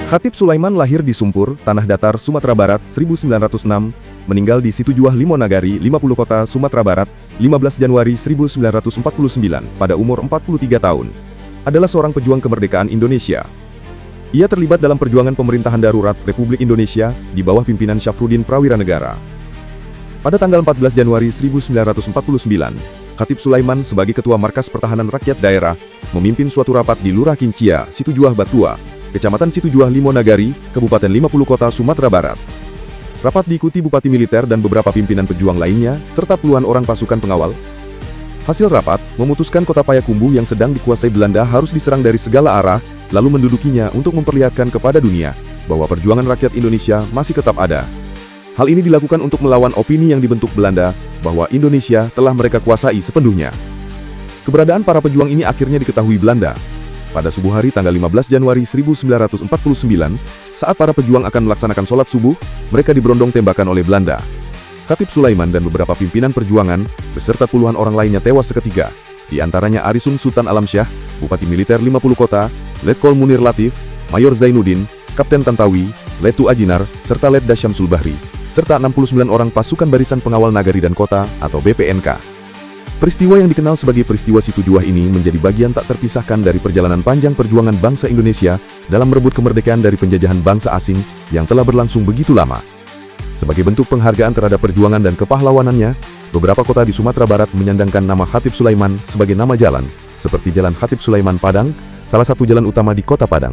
Khatib Sulaiman lahir di Sumpur, Tanah Datar, Sumatera Barat, 1906, meninggal di Situjuah Limonagari, 50 Kota, Sumatera Barat, 15 Januari 1949, pada umur 43 tahun. Adalah seorang pejuang kemerdekaan Indonesia. Ia terlibat dalam perjuangan pemerintahan darurat Republik Indonesia, di bawah pimpinan Syafruddin Prawiranegara. Pada tanggal 14 Januari 1949, Khatib Sulaiman sebagai Ketua Markas Pertahanan Rakyat Daerah, memimpin suatu rapat di Lurah Kincia, Situjuah Batua, Kecamatan Situjuah Limonagari, Kabupaten 50 Kota, Sumatera Barat. Rapat diikuti bupati militer dan beberapa pimpinan pejuang lainnya, serta puluhan orang pasukan pengawal. Hasil rapat, memutuskan kota Payakumbuh yang sedang dikuasai Belanda harus diserang dari segala arah, lalu mendudukinya untuk memperlihatkan kepada dunia, bahwa perjuangan rakyat Indonesia masih tetap ada. Hal ini dilakukan untuk melawan opini yang dibentuk Belanda, bahwa Indonesia telah mereka kuasai sepenuhnya. Keberadaan para pejuang ini akhirnya diketahui Belanda. Pada subuh hari tanggal 15 Januari 1949, saat para pejuang akan melaksanakan sholat subuh, mereka diberondong tembakan oleh Belanda. Khatib Sulaiman dan beberapa pimpinan perjuangan, beserta puluhan orang lainnya tewas seketika, di antaranya Arisun Sultan Alamsyah, Bupati Militer 50 Kota, Letkol Munir Latif, Mayor Zainuddin, Kapten Tantawi, Letu Ajinar, serta Letda Syamsul Bahri, serta 69 orang pasukan Barisan Pengawal Nagari dan Kota, atau BPNK. Peristiwa yang dikenal sebagai peristiwa Situjuah ini menjadi bagian tak terpisahkan dari perjalanan panjang perjuangan bangsa Indonesia dalam merebut kemerdekaan dari penjajahan bangsa asing yang telah berlangsung begitu lama. Sebagai bentuk penghargaan terhadap perjuangan dan kepahlawanannya, beberapa kota di Sumatera Barat menyandangkan nama Khatib Sulaiman sebagai nama jalan, seperti Jalan Khatib Sulaiman Padang, salah satu jalan utama di Kota Padang.